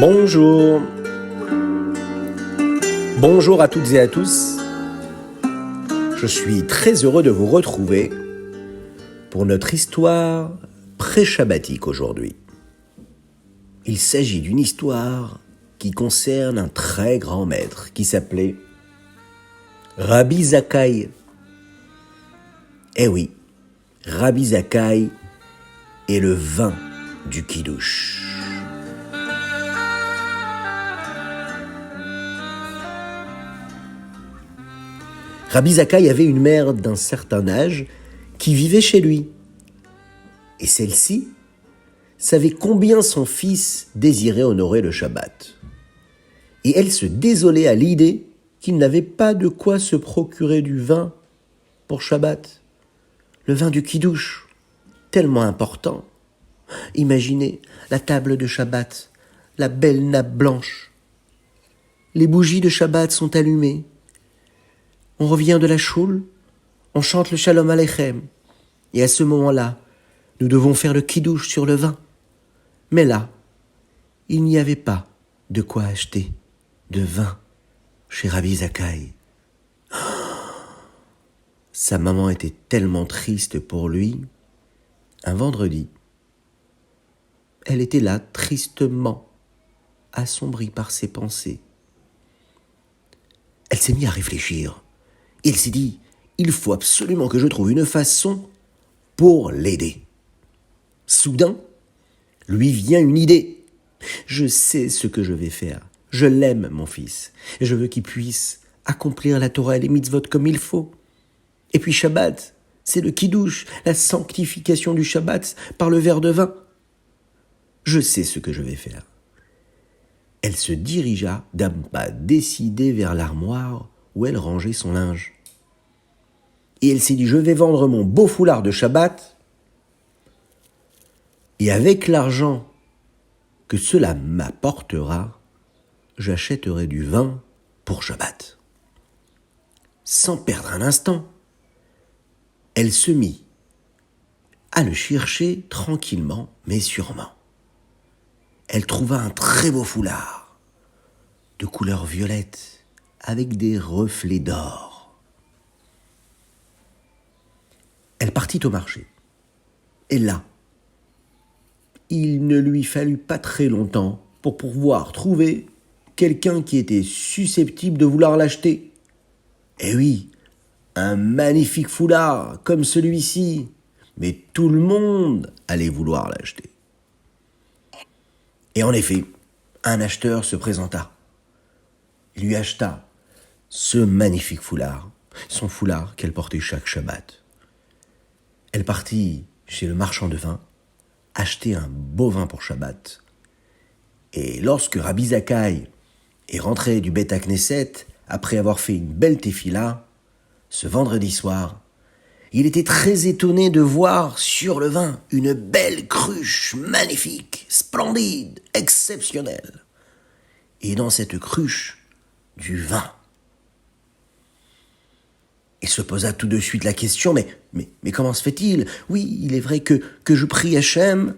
Bonjour. Bonjour à toutes et à tous. Je suis très heureux de vous retrouver pour notre histoire pré-shabbatique aujourd'hui. Il s'agit d'une histoire qui concerne un très grand maître qui s'appelait Rabbi Zakkai. Eh oui, Rabbi Zakkai est le vin du Kiddush. Rabbi Zakkai avait une mère d'un certain âge qui vivait chez lui. Et celle-ci savait combien son fils désirait honorer le Shabbat. Et elle se désolait à l'idée qu'il n'avait pas de quoi se procurer du vin pour Shabbat. Le vin du Kiddush, tellement important. Imaginez la table de Shabbat, la belle nappe blanche. Les bougies de Shabbat sont allumées. On revient de la choule, on chante le Shalom Aleichem. Et à ce moment-là, nous devons faire le Kiddush sur le vin. Mais là, il n'y avait pas de quoi acheter de vin chez Rabbi Zakkai. Sa maman était tellement triste pour lui. Un vendredi, elle était là, tristement, assombrie par ses pensées. Elle s'est mise à réfléchir. Il s'est dit, il faut absolument que je trouve une façon pour l'aider. Soudain, lui vient une idée. Je sais ce que je vais faire. Je l'aime, mon fils. Et je veux qu'il puisse accomplir la Torah et les mitzvot comme il faut. Et puis Shabbat, c'est le Kiddush, la sanctification du Shabbat par le verre de vin. Je sais ce que je vais faire. Elle se dirigea d'un pas décidé vers l'armoire où elle rangeait son linge. Et elle s'est dit, je vais vendre mon beau foulard de Shabbat, et avec l'argent que cela m'apportera, j'achèterai du vin pour Shabbat. Sans perdre un instant, elle se mit à le chercher tranquillement, mais sûrement. Elle trouva un très beau foulard, de couleur violette, avec des reflets d'or. Elle partit au marché. Et là, il ne lui fallut pas très longtemps pour pouvoir trouver quelqu'un qui était susceptible de vouloir l'acheter. Eh oui, un magnifique foulard comme celui-ci. Mais tout le monde allait vouloir l'acheter. Et en effet, un acheteur se présenta. Il lui acheta ce magnifique foulard, son foulard qu'elle portait chaque Shabbat. Elle partit chez le marchand de vin, acheter un beau vin pour Shabbat. Et lorsque Rabbi Zakkai est rentré du Beth Knesset, après avoir fait une belle tefila, ce vendredi soir, il était très étonné de voir sur le vin une belle cruche magnifique, splendide, exceptionnelle. Et dans cette cruche, du vin. Il se posa tout de suite la question, mais comment se fait-il ? Oui, il est vrai que je prie Hachem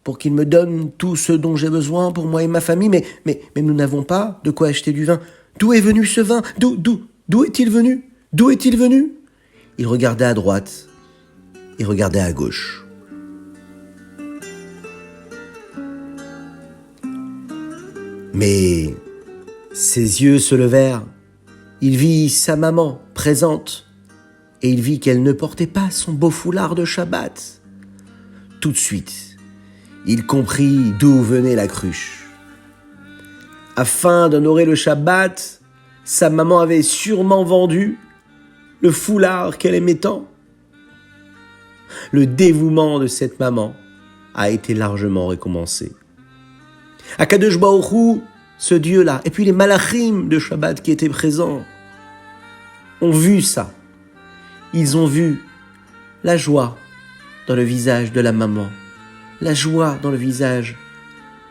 pour qu'il me donne tout ce dont j'ai besoin pour moi et ma famille, mais nous n'avons pas de quoi acheter du vin. D'où est venu ce vin ? D'où est-il venu ? D'où est-il venu ? Il regardait à droite, il regardait à gauche. Mais ses yeux se levèrent. Il vit sa maman présente et il vit qu'elle ne portait pas son beau foulard de Shabbat. Tout de suite, il comprit d'où venait la cruche. Afin d'honorer le Shabbat, sa maman avait sûrement vendu le foulard qu'elle aimait tant. Le dévouement de cette maman a été largement récompensé. Akadosh Baruch Hu, ce Dieu-là, et puis les malachim de Shabbat qui étaient présents, ont vu ça. Ils ont vu la joie dans le visage de la maman, la joie dans le visage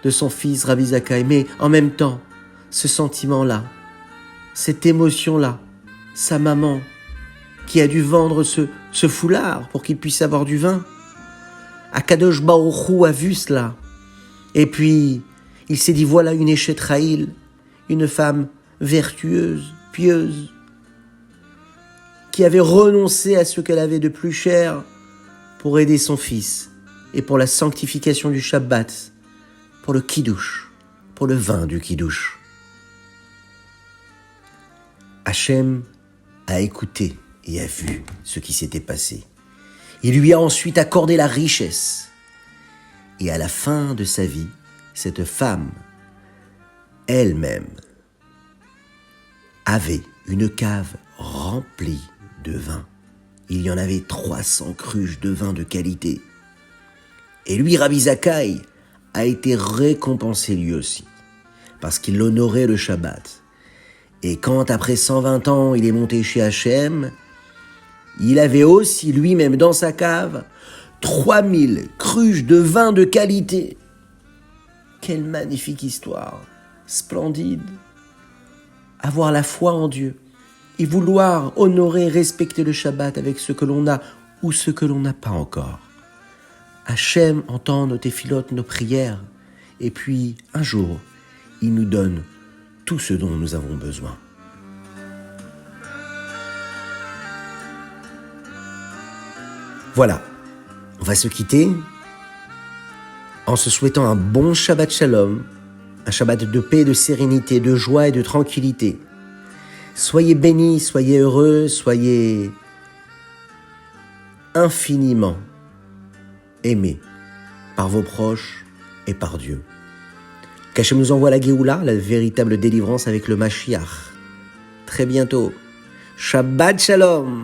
de son fils Rabbi Zakkai, mais en même temps, ce sentiment-là, cette émotion-là, sa maman qui a dû vendre ce foulard pour qu'il puisse avoir du vin. Akadosh Baruch Hu a vu cela. Et puis, Il s'est dit, voilà une Échetraïl, une femme vertueuse, pieuse, qui avait renoncé à ce qu'elle avait de plus cher pour aider son fils et pour la sanctification du Shabbat, pour le Kiddush, pour le vin du Kiddush. Hachem a écouté et a vu ce qui s'était passé. Il lui a ensuite accordé la richesse. Et à la fin de sa vie, cette femme, elle-même, avait une cave remplie de vin. Il y en avait 300 cruches de vin de qualité. Et lui, Rabbi Zakkai, a été récompensé lui aussi, parce qu'il honorait le Shabbat. Et quand, après 120 ans, il est monté chez Hachem, il avait aussi lui-même dans sa cave 3000 cruches de vin de qualité. Quelle magnifique histoire, splendide. Avoir la foi en Dieu et vouloir honorer et respecter le Shabbat avec ce que l'on a ou ce que l'on n'a pas encore. Hachem entend nos téphilotes, nos prières, et puis un jour, il nous donne tout ce dont nous avons besoin. Voilà, on va se quitter en se souhaitant un bon Shabbat Shalom, un Shabbat de paix, de sérénité, de joie et de tranquillité. Soyez bénis, soyez heureux, soyez infiniment aimés par vos proches et par Dieu. Qu'Hachem nous envoie la Géoula, la véritable délivrance avec le Mashiach. Très bientôt. Shabbat Shalom.